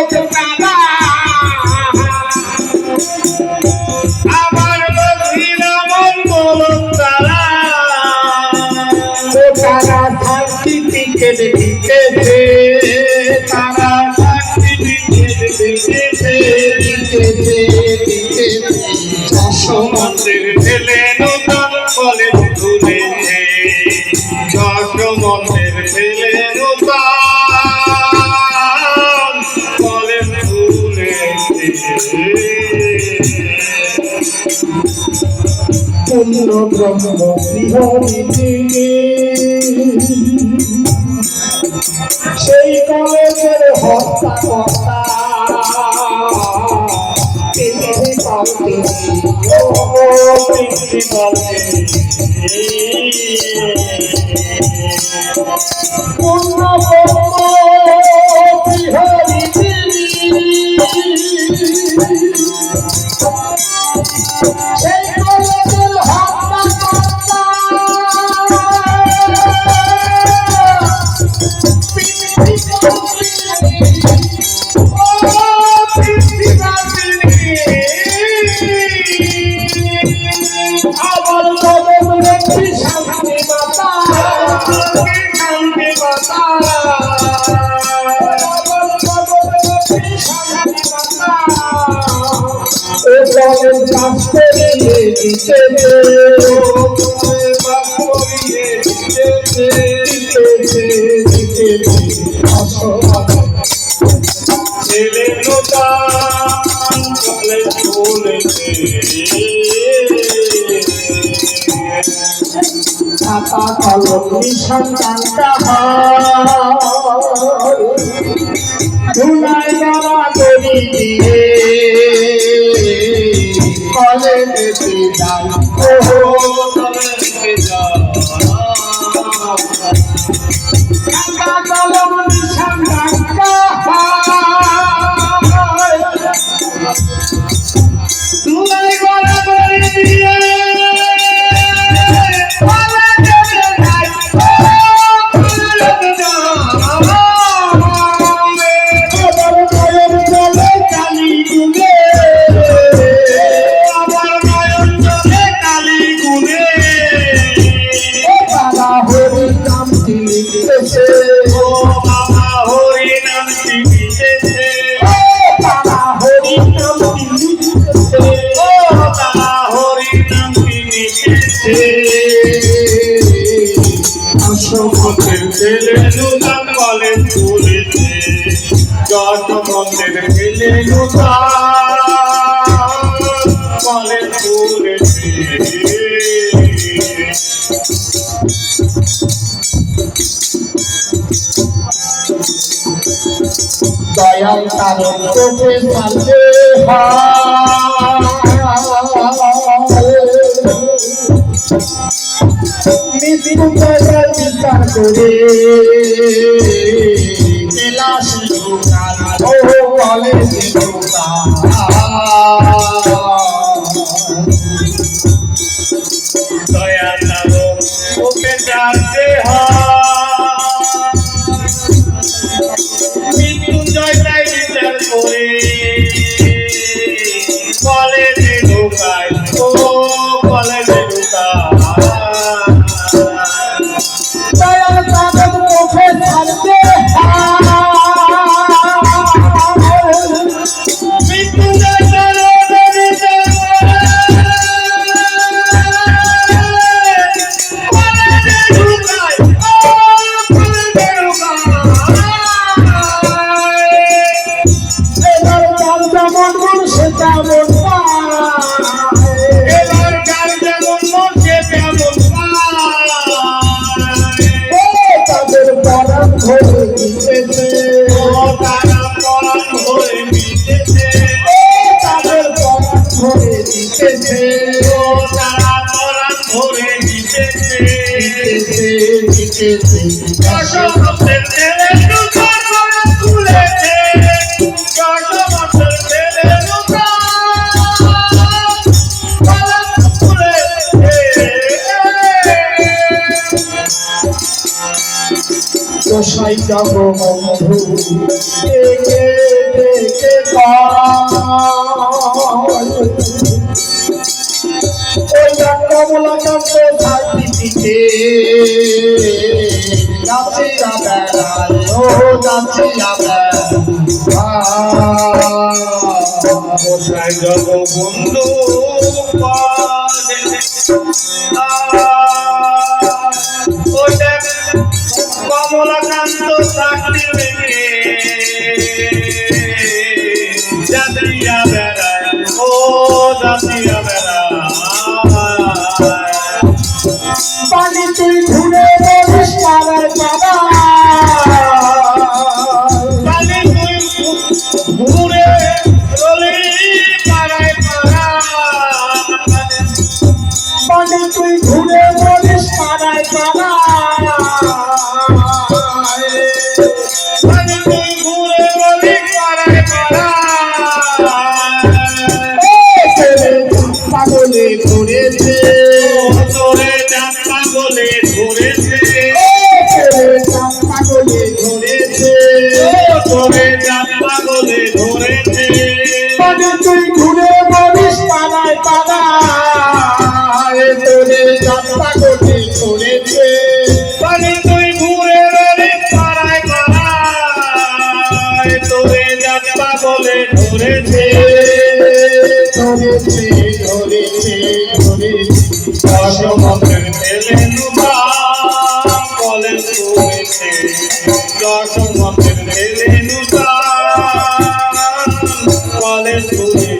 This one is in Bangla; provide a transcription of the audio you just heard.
তারা আমার বসিরা মঙ্গল তারা তারা সার্টিফিকেট দিতেছে তারা সার্টিফিকেট দিতেছে যশোমন্দির ছেলে নূতন কলেজ খুলেছে যশোমন্দির ছেলে নূতন কলেজ খুলেছে পূর্ণ ব্রহ্ম বিহরিতে সেই কলেজের হত্যা কর্তা পূর্ণ ব্রহ্ম বিহরিতে সেই কলেজের হত্যা কর্তা আমার ভগবানের শান্তি মাতা শান্তি মাতা ছেলে নূতন কলেজ খুলেছে খাতা কলম নিঃসন্তানটা ধুলায় বাবা দড়ি দিয়ে কলেজে যাই কলেজে যাই খাতা কলম নিঃসন্তানটা ধুলায় বাবা দড়ি দিয়ে ছেলে নূতন কলেজ খুলেছে যশোমন্দির ছেলে নূতন কলেজ খুলেছে দয়াল তারের চোখে সাথে মৃত্যুঞ্জয় বিচার করে কেলাসী দোকান ও কলেজে দোকান দয়া তারো ওকে জানতে মৃত্যুঞ্জয় বিচার করে কলেজে ঢোকায় ও কলেজে ঢোকায় নাই জগবন্ধু ডেকে ডেকে ওইটা কমলাকান্ত সার্টিফিকে যাচ্ছিয়া বেড়ায় ও যাচ্ছিয়া কোথায় জগবন্ধু ওটা কমলাকান্ত সার্টিফিকে যাচ্ছিয়া বেড়ায় ও যাচ্ছিয়া বেড়ায় পানি তুই ঘুরে বলিস পাড়ায় পানি তুই ঘুরে রলি পাড়ায় পানি তুই ঘুরে বলিস পাড়ায় পানি তুই ঘুরে রলি পাড়ায় পাগলে ধরেছে তোরে চাঁদ পাগলে ধরেছে পাগলে ধরেছে তোরে চাঁদ পাগলে ধরেছে পানি তুই ঘুরে বলিস পাড়ায় তোরে চাঁদ পাগলে ধরেছে পানি তুই ঘুরে রলি পাড়ায় তোরে চাঁদ পাগলে ধরেছে ধরেছে ধরেছে ধরেছে দশমন্ত্রের পেলে নুবা বলেন করেছে দশমন্ত্রের পেলে নুবা বলেন করেছে